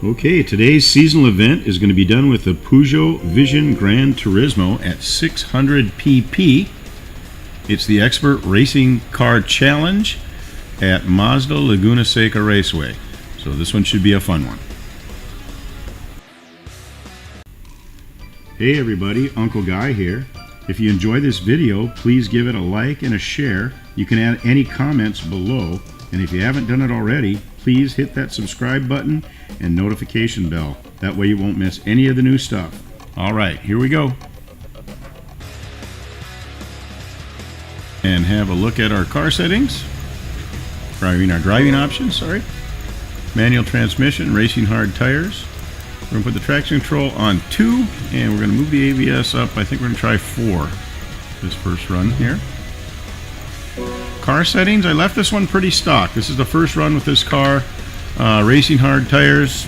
Okay, today's seasonal event is going to be done with the Peugeot Vision Gran Turismo at 600 pp. It's the Expert Racing Car Challenge at Mazda Laguna Seca Raceway. So this one should be a fun one. Hey everybody, Uncle Guy here. If you enjoy this video, please give it a like and a share. You can add any comments below. And if you haven't done it already, please hit that subscribe button and notification bell. That way you won't miss any of the new stuff. All right, here we go. And have a look at our car settings. Our driving options, sorry. Manual transmission, racing hard tires. We're going to put the traction control on 2, and we're going to move the ABS up. I think we're going to try 4 this first run here. Car settings, I left this one pretty stock. This is the first run with this car. Racing hard tires.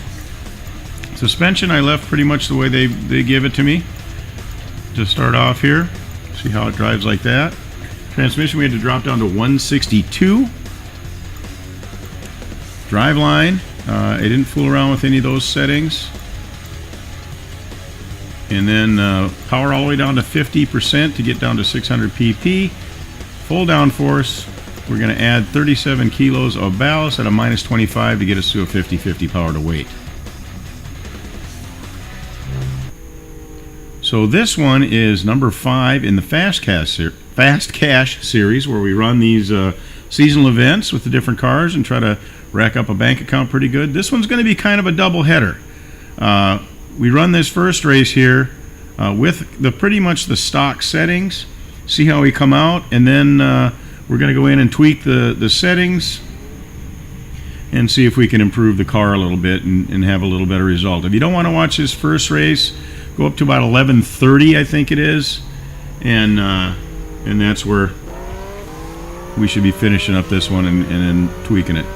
Suspension, I left pretty much the way they give it to me. To start off here, see how it drives like that. Transmission, we had to drop down to 162. Driveline, I didn't fool around with any of those settings. And then power all the way down to 50% to get down to 600 pp. Full downforce, we're going to add 37 kilos of ballast at a minus 25 to get us to a 50-50 power to weight. So this one is number 5 in the Fast Cash series, where we run these seasonal events with the different cars and try to rack up a bank account pretty good. This one's going to be kind of a double header. We run this first race here with pretty much the stock settings. See how we come out, and then we're going to go in and tweak the settings and see if we can improve the car a little bit and have a little better result. If you don't want to watch this first race, go up to about 11:30, I think it is, and that's where we should be finishing up this one and then tweaking it.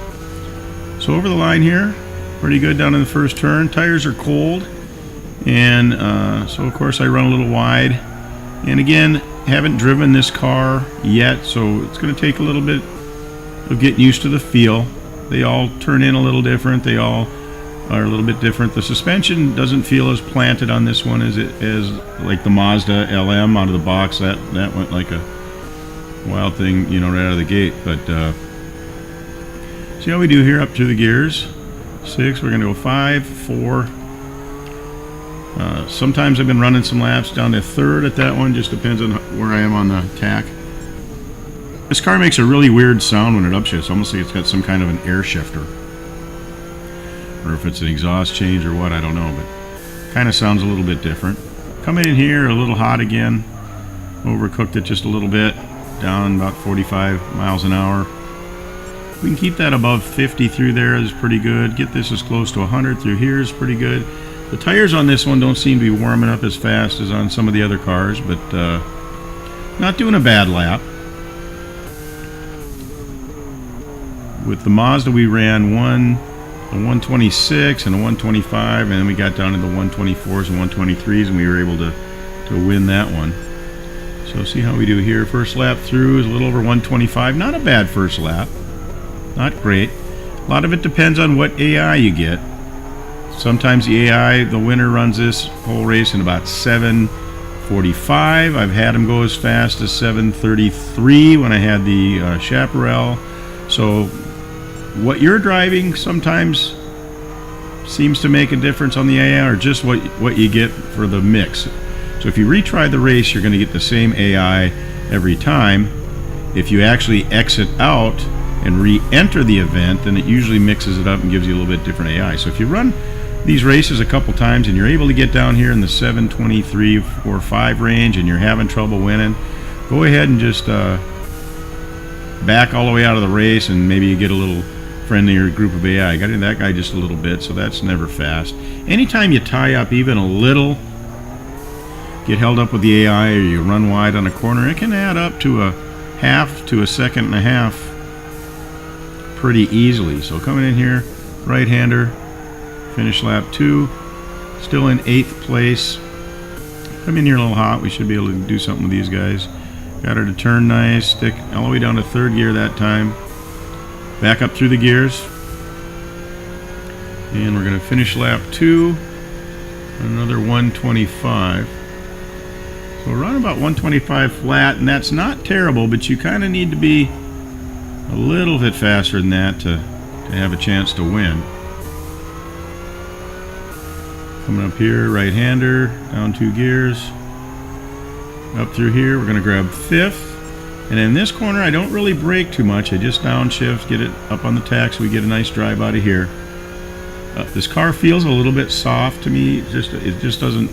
So over the line here, pretty good down in the first turn. Tires are cold, and so of course I run a little wide. And again, haven't driven this car yet, so it's going to take a little bit of getting used to the feel. They all turn in a little different. They all are a little bit different. The suspension doesn't feel as planted on this one as like the Mazda LM out of the box. That went like a wild thing, you know, right out of the gate. But see how we do here up to the gears. 6. We're going to go 5, 4. Sometimes I've been running some laps down to 3rd at that one. Just depends on where I am on the tack. This car makes a really weird sound when it upshifts. It's almost like it's got some kind of an air shifter. Or if it's an exhaust change or what, I don't know. But kind of sounds a little bit different. Coming in here, a little hot again. Overcooked it just a little bit. Down about 45 miles an hour. We can keep that above 50 through there is pretty good. Get this as close to 100 through here is pretty good. The tires on this one don't seem to be warming up as fast as on some of the other cars, but not doing a bad lap. With the Mazda, we ran a 126 and a 125, and then we got down to the 124s and 123s, and we were able to win that one. So see how we do here. First lap through is a little over 125. Not a bad first lap. Not great. A lot of it depends on what AI you get. Sometimes the AI, the winner, runs this whole race in about 7:45. I've had him go as fast as 7:33 when I had the Chaparral. So what you're driving sometimes seems to make a difference on the AI, or just what you get for the mix. So if you retry the race, you're going to get the same AI every time. If you actually exit out and re-enter the event, then it usually mixes it up and gives you a little bit different AI. So if you run these races a couple times and you're able to get down here in the 7:23 or 5 range and you're having trouble winning, go ahead and just back all the way out of the race, and maybe you get a little friendlier group of AI. I got in that guy just a little bit, so that's never fast. Anytime you tie up even a little, get held up with the AI, or you run wide on a corner, it can add up to a half to a second and a half pretty easily. So coming in here, right-hander, finish lap 2, still in 8th place. Come in here a little hot. We should be able to do something with these guys. Got her to turn nice, stick all the way down to 3rd gear that time. Back up through the gears. And we're going to finish lap 2, another 125. So we're running about 125 flat, and that's not terrible, but you kind of need to be a little bit faster than that to have a chance to win. Coming up here, right-hander, down 2 gears. Up through here, we're going to grab 5th. And in this corner, I don't really brake too much. I just downshift, get it up on the tack so we get a nice drive out of here. This car feels a little bit soft to me. It just doesn't,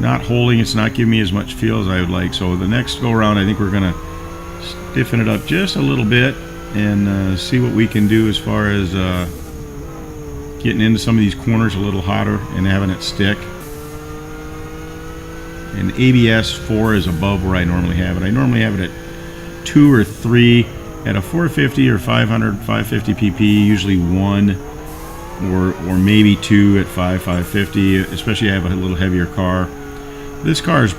not holding, it's not giving me as much feel as I would like. So the next go around, I think we're going to stiffen it up just a little bit and see what we can do as far as getting into some of these corners a little hotter and having it stick. And ABS 4 is above where I normally have it. I normally have it at 2 or 3 at a 450 or 500, 550 pp, usually 1 or maybe 2 at 550, especially if I have a little heavier car. This car is,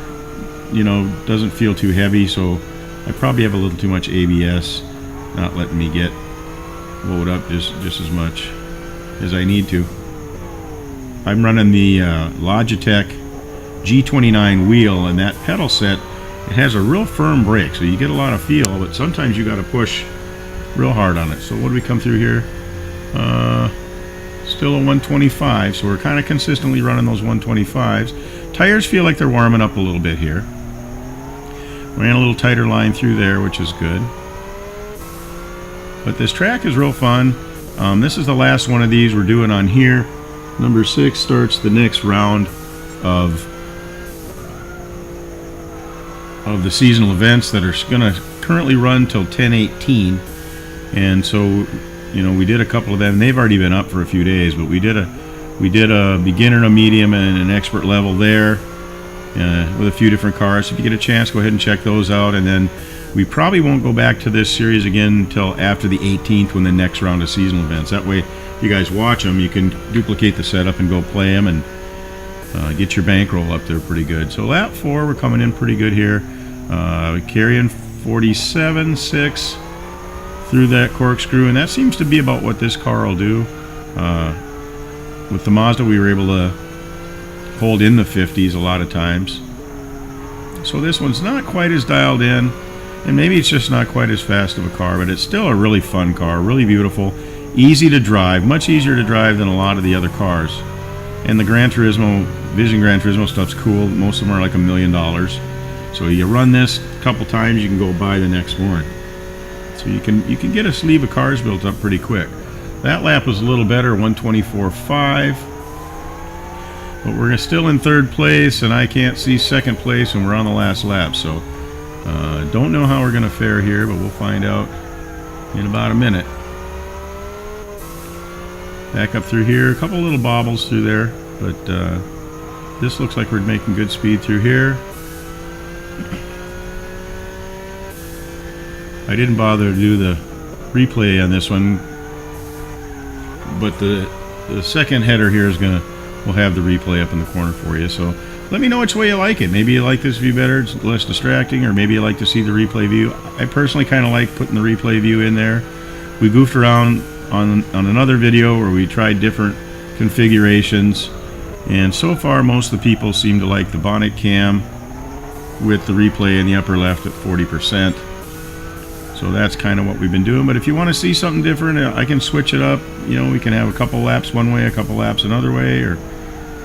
doesn't feel too heavy, so I probably have a little too much ABS, not letting me get load up just as much as I need to. I'm running the Logitech G29 wheel, and that pedal set, it has a real firm brake, so you get a lot of feel, but sometimes you got to push real hard on it. So what do we come through here? Still a 125, so we're kind of consistently running those 125s. Tires feel like they're warming up a little bit here. Ran a little tighter line through there, which is good. But this track is real fun. This is the last one of these we're doing on here. Number 6 starts the next round of the seasonal events that are going to currently run till 10/18, and so we did a couple of them, and they've already been up for a few days, but we did a beginner, a medium, and an expert level there with a few different cars. If you get a chance, go ahead and check those out, and then we probably won't go back to this series again until after the 18th, when the next round of seasonal events. That way, if you guys watch them, you can duplicate the setup and go play them and get your bankroll up there pretty good. So lap 4, we're coming in pretty good here. Carrying 47.6 through that corkscrew, and that seems to be about what this car will do. With the Mazda, we were able to hold in the 50s a lot of times. So this one's not quite as dialed in, and maybe it's just not quite as fast of a car, but it's still a really fun car, really beautiful, easy to drive, much easier to drive than a lot of the other cars. And the Gran Turismo, Vision Gran Turismo stuff's cool. Most of them are like $1 million. So you run this a couple times, you can go buy the next one. So you can get a sleeve of cars built up pretty quick. That lap was a little better, 124.5. But we're still in 3rd place, and I can't see 2nd place, and we're on the last lap. So don't know how we're going to fare here, but we'll find out in about a minute. Back up through here, a couple little bobbles through there, but this looks like we're making good speed through here. I didn't bother to do the replay on this one, but the second header here will have the replay up in the corner for you. So let me know which way you like it. Maybe you like this view better, it's less distracting, or maybe you like to see the replay view. I personally kind of like putting the replay view in there. We goofed around on another video where we tried different configurations, and so far most of the people seem to like the bonnet cam with the replay in the upper left at 40%. So that's kind of what we've been doing. But if you want to see something different, I can switch it up. We can have a couple laps one way, a couple laps another way, or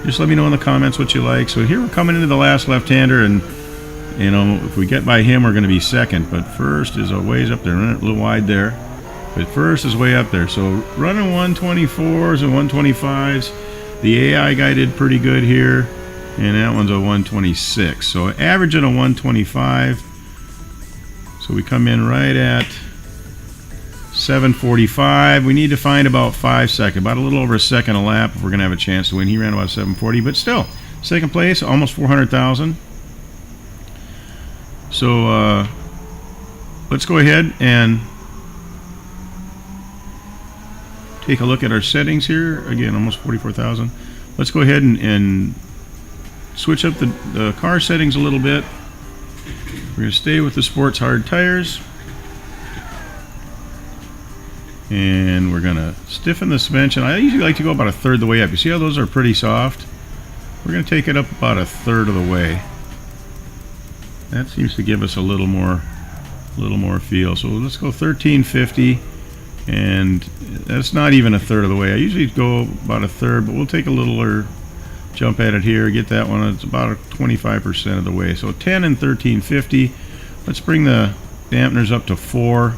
just let me know in the comments what you like. So here we're coming into the last left-hander, and if we get by him, we're going to be 2nd. But first is a ways up there, a little wide there. But first is way up there. So running 124s and 125s. The AI guy did pretty good here, and that one's a 126. So averaging a 125. So we come in right at 7:45. We need to find about 5 seconds, about a little over a second a lap if we're going to have a chance to win. He ran about 7:40, but still, 2nd place, almost 400,000. So let's go ahead and take a look at our settings here. Again, almost 44,000. Let's go ahead and switch up the car settings a little bit. We're going to stay with the sports hard tires. And we're going to stiffen the suspension. I usually like to go about 1/3 of the way up. You see how those are pretty soft? We're going to take it up about 1/3 of the way. That seems to give us a little more feel. So let's go 1350, and that's not even 1/3 of the way. I usually go about 1/3, but we'll take a littler jump at it here. Get that one. It's about 25% of the way. So 10 and 1350. Let's bring the dampeners up to 4.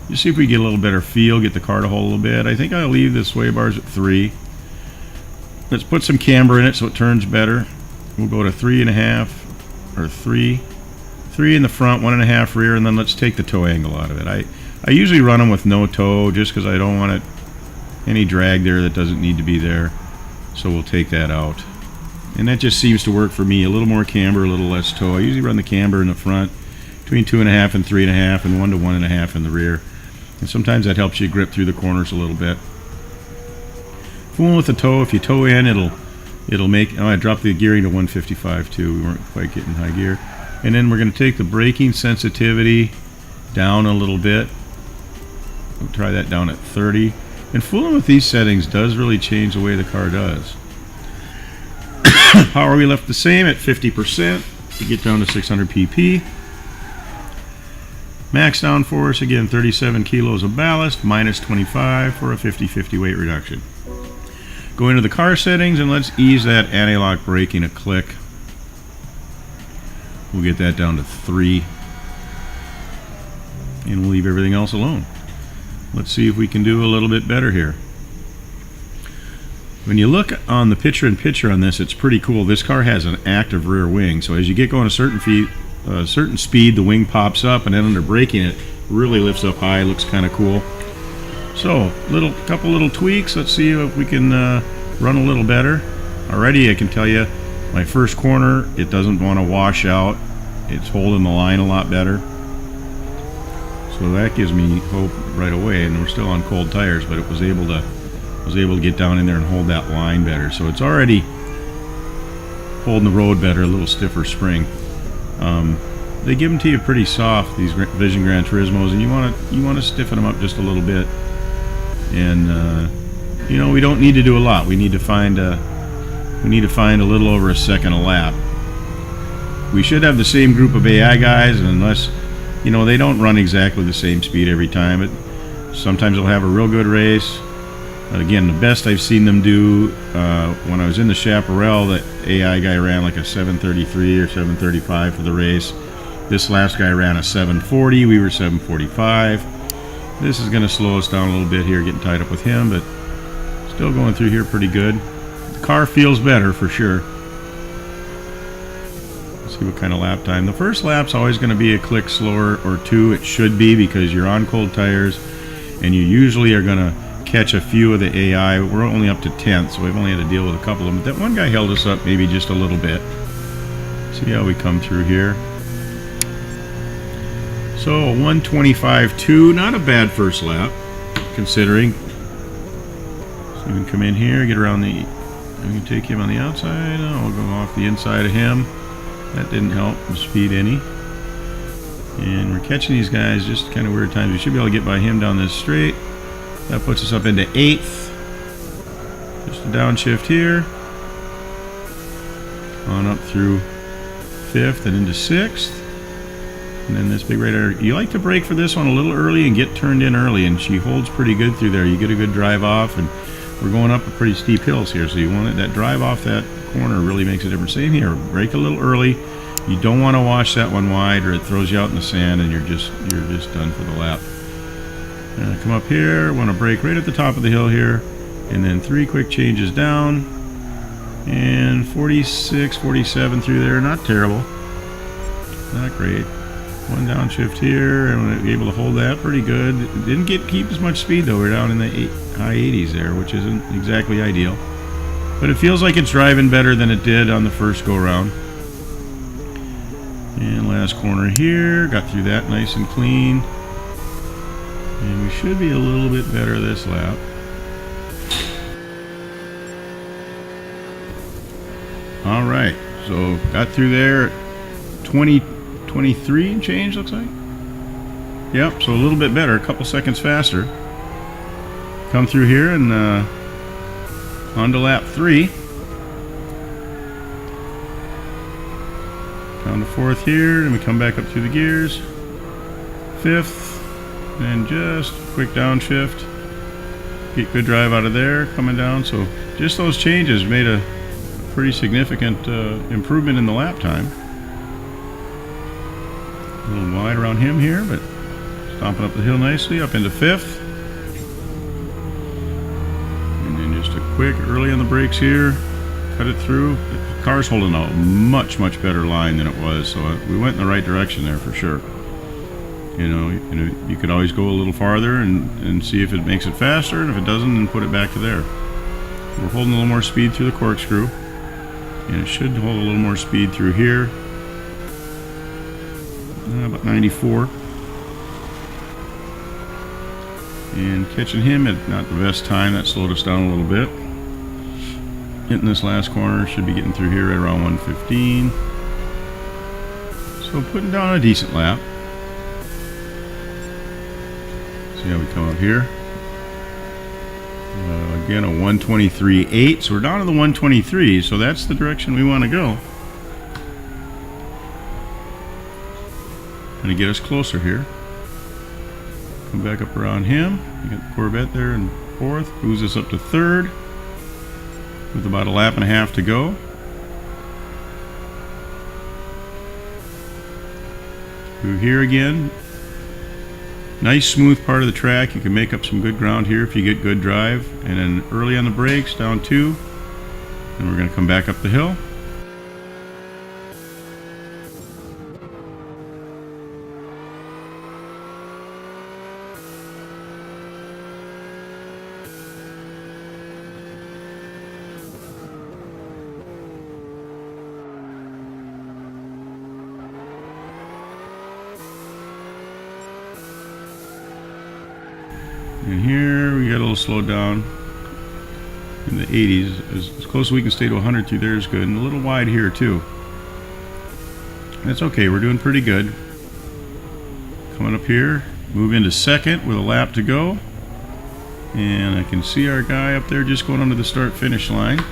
Just see if we get a little better feel. Get the car to hold a little bit. I think I'll leave the sway bars at 3. Let's put some camber in it so it turns better. We'll go to 3.5 or 3. 3 in the front, 1.5 rear, and then let's take the toe angle out of it. I usually run them with no toe just because I don't want any drag there that doesn't need to be there. So we'll take that out. And that just seems to work for me. A little more camber, a little less toe. I usually run the camber in the front between 2.5 and 3.5 and 1 to 1.5 in the rear. And sometimes that helps you grip through the corners a little bit. Fooling with the toe, if you toe in, it'll make... Oh, I dropped the gearing to 155 too. We weren't quite getting high gear. And then we're going to take the braking sensitivity down a little bit. We'll try that down at 30. And fooling with these settings does really change the way the car does. Power we left the same at 50% to get down to 600 pp. Max downforce, again, 37 kilos of ballast, minus 25 for a 50-50 weight reduction. Go into the car settings and let's ease that anti-lock braking a click. We'll get that down to 3. And we'll leave everything else alone. Let's see if we can do a little bit better here. When you look on the picture-in-picture on this, it's pretty cool. This car has an active rear wing, so as you get going a certain speed, the wing pops up, and then under braking it really lifts up high. Looks kind of cool. So, couple little tweaks. Let's see if we can run a little better. Already, I can tell you, my first corner, it doesn't want to wash out. It's holding the line a lot better. So that gives me hope right away. And we're still on cold tires, but it was able to get down in there and hold that line better. So it's already holding the road better, a little stiffer spring. They give them to you pretty soft, these Vision Gran Turismos, and you want to stiffen them up just a little bit. And you know, we don't need to do a lot. We need to find a little over a second a lap. We should have the same group of AI guys, unless, you know, they don't run exactly the same speed every time. But sometimes they'll have a real good race. Again, the best I've seen them do, when I was in the Chaparral, that AI guy ran like a 7:33 or 7:35 for the race. This last guy ran a 7:40. We were 7:45. This is going to slow us down a little bit here, getting tied up with him, but still going through here pretty good. The car feels better for sure. Let's see what kind of lap time. The first lap's always going to be a click slower or 2. It should be, because you're on cold tires, and you usually are going to catch a few of the AI. We're only up to 10th, so we've only had to deal with a couple of them. But that one guy held us up maybe just a little bit. See how we come through here. So 125.2, not a bad first lap, considering. So we can come in here, get around the... We can take him on the outside. Oh, we'll go off the inside of him. That didn't help the speed any. And we're catching these guys just kind of weird times. We should be able to get by him down this straight. That puts us up into 8th. Just a downshift here. On up through 5th and into 6th. And then this big radar. You like to brake for this one a little early and get turned in early, and she holds pretty good through there. You get a good drive off, and we're going up a pretty steep hills here, so you want it, that drive off that corner really makes a difference. Same here, brake a little early. You don't want to wash that one wide, or it throws you out in the sand and you're just done for the lap. Come up here, want to brake right at the top of the hill here, and then 3 quick changes down, and 46, 47 through there. Not terrible, not great. One downshift here, and we're able to hold that pretty good. It didn't keep as much speed though. We're down in the high 80s there, which isn't exactly ideal, but it feels like it's driving better than it did on the first go round. And last corner here, got through that nice and clean, and we should be a little bit better this lap. All right, so got through there at 23 and change, looks like. Yep, so a little bit better, a couple seconds faster. come through here and on to lap 3. Down to 4th here, and we come back up through the gears. 5th, and just quick downshift. Get good drive out of there, coming down. So just those changes made a pretty significant improvement in the lap time. A little wide around him here, but stomping up the hill nicely, up into 5th. And then just a quick early on the brakes here, cut it through. The car's holding a much better line than it was, so we went in the right direction there for sure. You know, you could always go a little farther and see if it makes it faster, and if it doesn't, then put it back to there. We're holding a little more speed through the corkscrew, and it should hold a little more speed through here. About 94. And catching him at not the best time, that slowed us down a little bit. Hitting this last corner, should be getting through here right around 115. So putting down a decent lap. See how we come up here. Again, a 123.8. So we're down to the 123, so that's the direction we want to go. Going to get us closer here. Come back up around him. You got the Corvette there in 4th. Moves us up to 3rd. With about a lap and a half to go. Through here again. Nice smooth part of the track. You can make up some good ground here if you get good drive. And then early on the brakes, down 2. And we're going to come back up the hill. And here we got a little slowed down in the 80s. As close as we can stay to 100 through there is good. And a little wide here too. That's okay, we're doing pretty good. Coming up here, move into 2nd with a lap to go. And I can see our guy up there just going onto the start-finish line.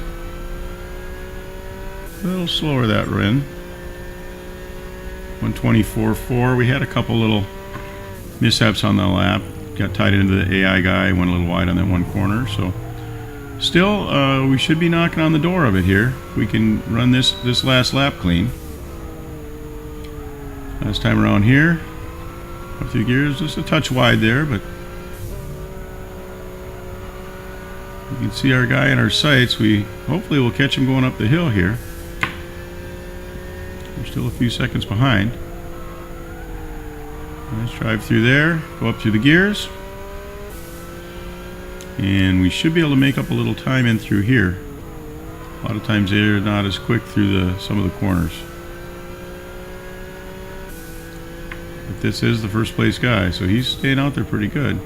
A little slower that run. 124.4. We had a couple little mishaps on the lap. Got tied into the AI guy, went a little wide on that one corner. So still, we should be knocking on the door of it here. We can run this last lap clean. Last time around here, up through gears, just a touch wide there, but you can see our guy in our sights. We hopefully will catch him going up the hill here. We're still a few seconds behind. Let's drive through there, go up through the gears, and we should be able to make up a little time in through here. A lot of times they're not as quick through some of the corners. But this is the first place guy, so he's staying out there pretty good.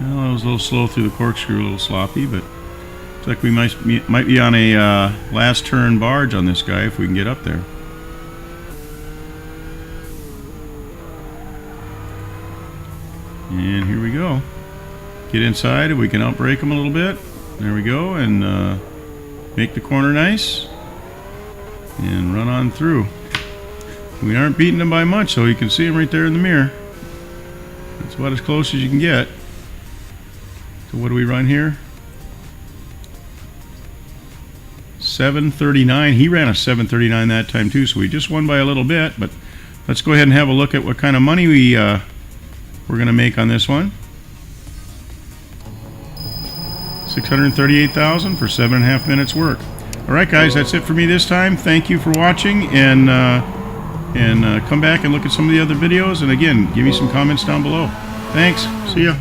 Well, I was a little slow through the corkscrew, a little sloppy, but looks like we might be on a last turn barge on this guy if we can get up there. And here we go. Get inside, and we can outbrake them a little bit. There we go, and make the corner nice. And run on through. We aren't beating them by much, so you can see them right there in the mirror. That's about as close as you can get. So what do we run here? 7:39. He ran a 7:39 that time too, so we just won by a little bit. But let's go ahead and have a look at what kind of money we're going to make on this one. $638,000 for 7.5 minutes work. All right, guys, that's it for me this time. Thank you for watching, and come back and look at some of the other videos. And again, give me some comments down below. Thanks. See ya.